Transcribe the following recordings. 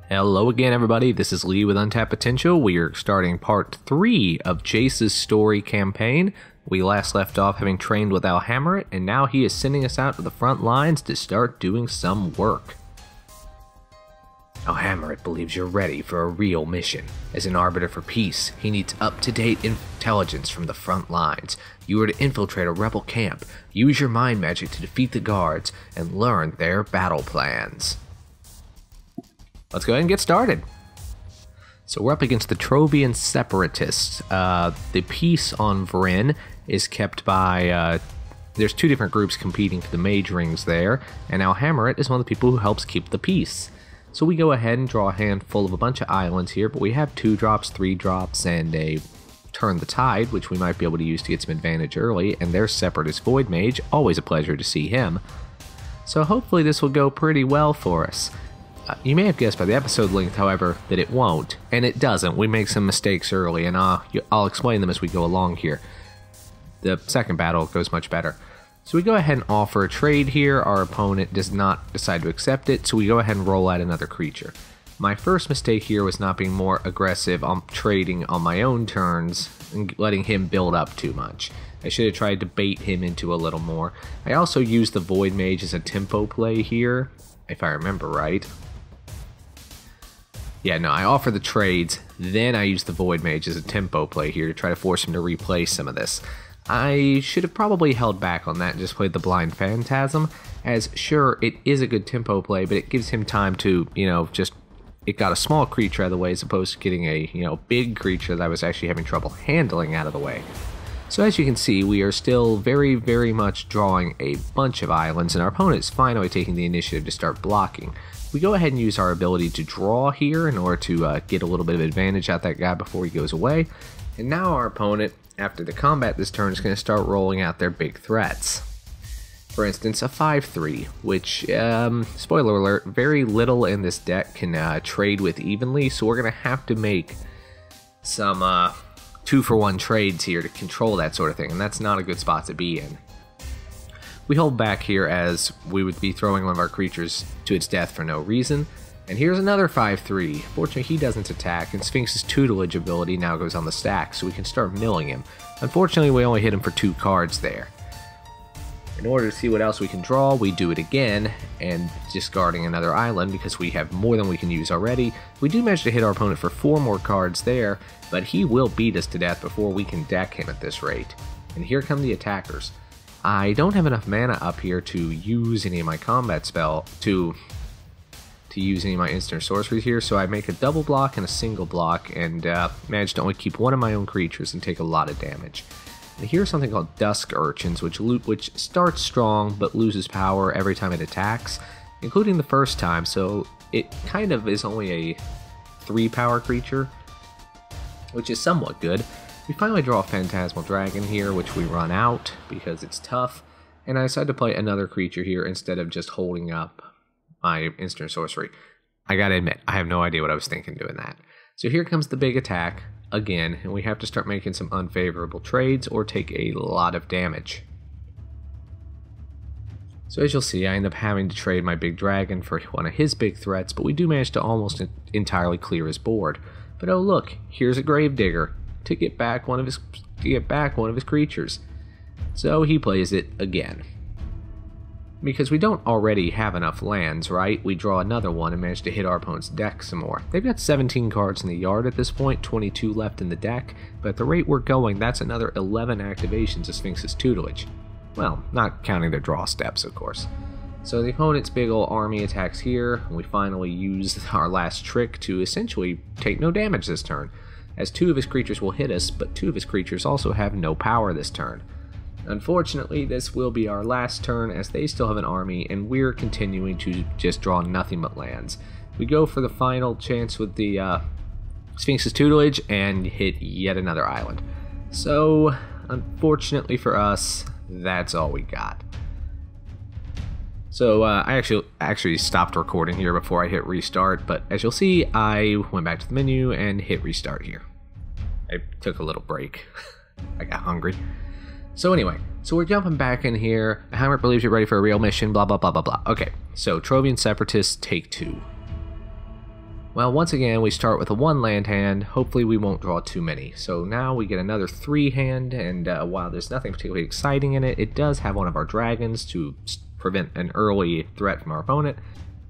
Hello again, everybody. This is Lee with Untapped Potential. We are starting part 3 of Jace's story campaign. We last left off having trained with Alhammerit, and now he is sending us out to the front lines to start doing some work. Alhammerit believes you're ready for a real mission. As an arbiter for peace, he needs up-to-date intelligence from the front lines. You are to infiltrate a rebel camp, use your mind magic to defeat the guards, and learn their battle plans. Let's go ahead and get started. So we're up against the Trovian separatists. The peace on Vryn is kept by, there's two different groups competing for the mage rings there, and Alhammerit is one of the people who helps keep the peace. So we go ahead and draw a handful of a bunch of islands here, but we have 2 drops, 3 drops, and a Turn the Tide, which we might be able to use to get some advantage early, and their separatist Void Mage, always a pleasure to see him. So hopefully this will go pretty well for us. You may have guessed by the episode length, however, that it won't, and it doesn't. We make some mistakes early, and I'll explain them as we go along here. The second battle goes much better. So we go ahead and offer a trade here. Our opponent does not decide to accept it, so we go ahead and roll out another creature. My first mistake here was not being more aggressive on trading on my own turns and letting him build up too much. I should have tried to bait him into a little more. I also used the Void Mage as a tempo play here, if I remember right. Yeah, no, I offer the trades, then I use the Void Mage as a tempo play here to try to force him to replay some of this. I should have probably held back on that and just played the Blind Phantasm, as sure, it is a good tempo play, but it gives him time to, it got a small creature out of the way as opposed to getting a, big creature that I was actually having trouble handling out of the way. So as you can see, we are still very, very much drawing a bunch of islands, and our opponent is finally taking the initiative to start blocking. We go ahead and use our ability to draw here in order to get a little bit of advantage out that guy before he goes away. And now our opponent, after the combat this turn, is going to start rolling out their big threats. For instance, a 5/3, which, spoiler alert, very little in this deck can trade with evenly, so we're going to have to make some 2-for-1 trades here to control that sort of thing, and that's not a good spot to be in. We hold back here as we would be throwing one of our creatures to its death for no reason. And here's another 5/3. Fortunately, he doesn't attack, and Sphinx's tutelage ability now goes on the stack, so we can start milling him. Unfortunately, we only hit him for 2 cards there. In order to see what else we can draw, we do it again, and discarding another island because we have more than we can use already. We do manage to hit our opponent for 4 more cards there, but he will beat us to death before we can deck him at this rate. And here come the attackers. I don't have enough mana up here to use any of my combat spell, to use any of my instant sorceries here, so I make a double block and a single block, and manage to only keep one of my own creatures and take a lot of damage. And here's something called Dusk Urchins, which starts strong but loses power every time it attacks, including the first time, so it kind of is only a 3-power creature, which is somewhat good. We finally draw a Phantasmal Dragon here, which we run out because it's tough, and I decided to play another creature here instead of just holding up my instant sorcery. I gotta admit, I have no idea what I was thinking doing that. So here comes the big attack again, and we have to start making some unfavorable trades or take a lot of damage. So as you'll see, I end up having to trade my big dragon for one of his big threats, but we do manage to almost entirely clear his board. But oh look, here's a Gravedigger to get back one of his creatures. So he plays it again. Because we don't already have enough lands, right? We draw another one and manage to hit our opponent's deck some more. They've got 17 cards in the yard at this point, 22 left in the deck, but at the rate we're going, that's another 11 activations of Sphinx's tutelage. Well, not counting their draw steps, of course. So the opponent's big ol' army attacks here, and we finally use our last trick to essentially take no damage this turn, as 2 of his creatures will hit us, but 2 of his creatures also have no power this turn. Unfortunately, this will be our last turn as they still have an army, and we're continuing to just draw nothing but lands. We go for the final chance with the Sphinx's tutelage and hit yet another island. So, unfortunately for us, that's all we got. So I actually stopped recording here before I hit restart, but as you'll see, I went back to the menu and hit restart here. I took a little break. I got hungry. So anyway, so we're jumping back in here. Alhammerit believes you're ready for a real mission, blah, blah, blah, blah, blah. Okay, so Trovian Separatists, take 2. Well, once again, we start with a 1 land hand. Hopefully we won't draw too many. So now we get another 3 hand, and while there's nothing particularly exciting in it, it does have one of our dragons to prevent an early threat from our opponent,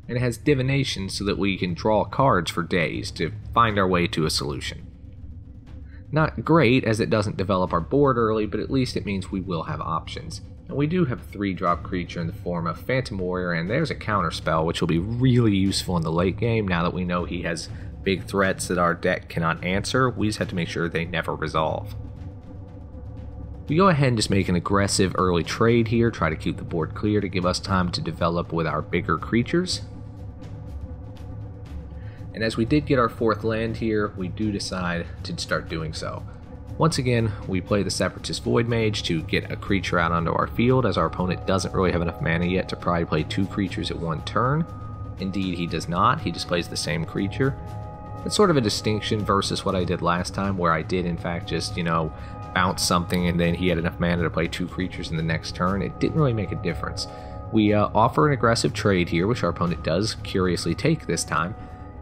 and it has divination so that we can draw cards for days to find our way to a solution. Not great, as it doesn't develop our board early, but at least it means we will have options. And we do have a 3-drop creature in the form of Phantom Warrior, and there's a counter spell which will be really useful in the late game now that we know he has big threats that our deck cannot answer. We just have to make sure they never resolve. We go ahead and just make an aggressive early trade here, try to keep the board clear to give us time to develop with our bigger creatures. And as we did get our 4th land here, we do decide to start doing so. Once again, we play the Separatist Void Mage to get a creature out onto our field, as our opponent doesn't really have enough mana yet to probably play 2 creatures at one turn. Indeed, he does not. He just plays the same creature. It's sort of a distinction versus what I did last time, where I did in fact just, bounce something and then he had enough mana to play 2 creatures in the next turn. It didn't really make a difference. We offer an aggressive trade here, which our opponent does curiously take this time.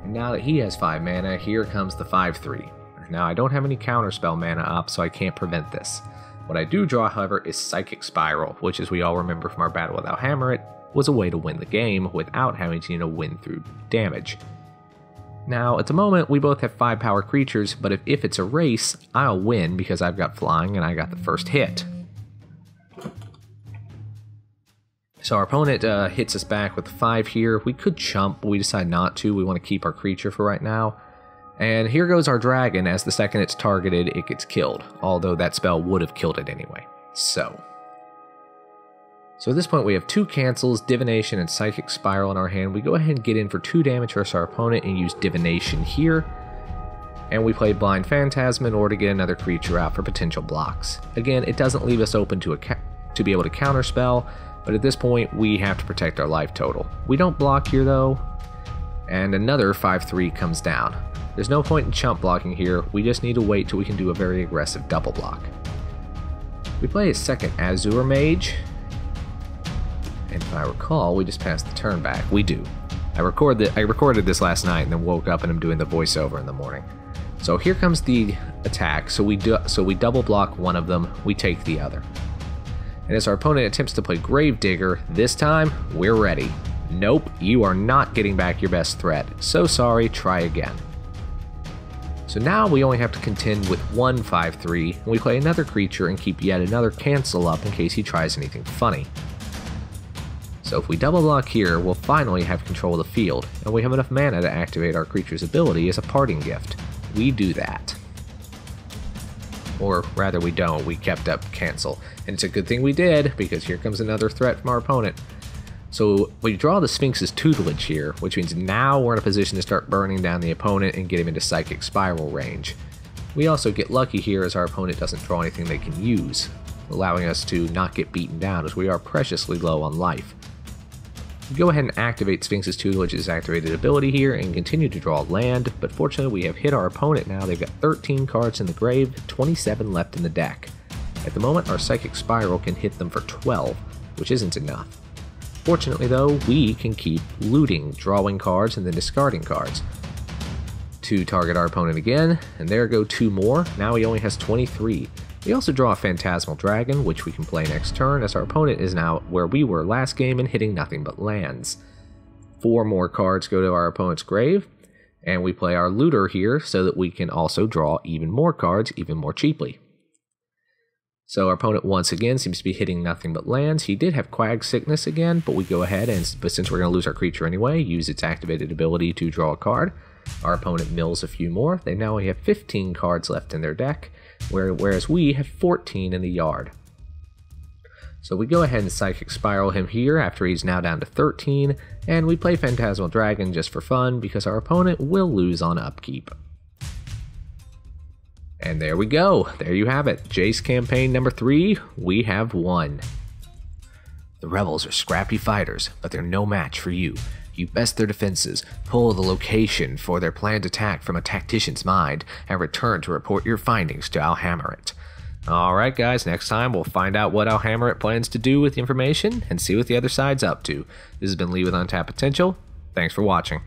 And now that he has 5 mana, here comes the 5/3. Now, I don't have any counterspell mana up, so I can't prevent this. What I do draw, however, is Psychic Spiral, which, as we all remember from our battle with Alhammerit, was a way to win the game without having to, win through damage. Now, at the moment, we both have 5 power creatures, but if it's a race, I'll win because I've got flying and I got the first hit. So our opponent hits us back with 5 here. We could chump, but we decide not to. We want to keep our creature for right now. And here goes our dragon. As the second it's targeted, it gets killed, although that spell would have killed it anyway. So at this point we have 2 cancels, Divination and Psychic Spiral in our hand. We go ahead and get in for 2 damage versus our opponent and use Divination here. And we play Blind Phantasm in order to get another creature out for potential blocks. Again, it doesn't leave us open to be able to counterspell, but at this point we have to protect our life total. We don't block here though, and another 5/3 comes down. There's no point in chump blocking here, we just need to wait till we can do a very aggressive double block. We play a second Azure Mage, and if I recall, we just passed the turn back. We do. I recorded this last night and then woke up and I'm doing the voiceover in the morning. So here comes the attack, so we double block one of them, we take the other. And as our opponent attempts to play Gravedigger, this time, we're ready. Nope, you are not getting back your best threat. So sorry, try again. So now we only have to contend with 1 5/3, and we play another creature and keep yet another cancel up in case he tries anything funny. So if we double block here, we'll finally have control of the field, and we have enough mana to activate our creature's ability as a parting gift. We do that. Or rather we don't, we kept up cancel. And it's a good thing we did, because here comes another threat from our opponent. So we draw the Sphinx's Tutelage here, which means now we're in a position to start burning down the opponent and get him into Psychic Spiral range. We also get lucky here as our opponent doesn't draw anything they can use, allowing us to not get beaten down as we are preciously low on life. We go ahead and activate Sphinx's Tutelage's activated ability here and continue to draw land, but fortunately we have hit our opponent now. They've got 13 cards in the grave, 27 left in the deck. At the moment, our Psychic Spiral can hit them for 12, which isn't enough. Fortunately though, we can keep looting, drawing cards, and then discarding cards to target our opponent again, and there go 2 more. Now he only has 23. We also draw a Phantasmal Dragon, which we can play next turn, as our opponent is now where we were last game and hitting nothing but lands. 4 more cards go to our opponent's grave, and we play our Looter here so that we can also draw even more cards even more cheaply. So our opponent once again seems to be hitting nothing but lands. He did have Quag Sickness again, but we go ahead and, but since we're going to lose our creature anyway, use its activated ability to draw a card. Our opponent mills a few more. They now only have 15 cards left in their deck, whereas we have 14 in the yard. So we go ahead and Psychic Spiral him here after he's now down to 13, and we play Phantasmal Dragon just for fun because our opponent will lose on upkeep. And there we go. There you have it. Jace campaign number 3, we have won. The rebels are scrappy fighters, but they're no match for you. You best their defenses, pull the location for their planned attack from a tactician's mind, and return to report your findings to Alhammerit. Alright guys, next time we'll find out what Alhammerit plans to do with the information and see what the other side's up to. This has been Lee with Untapped Potential. Thanks for watching.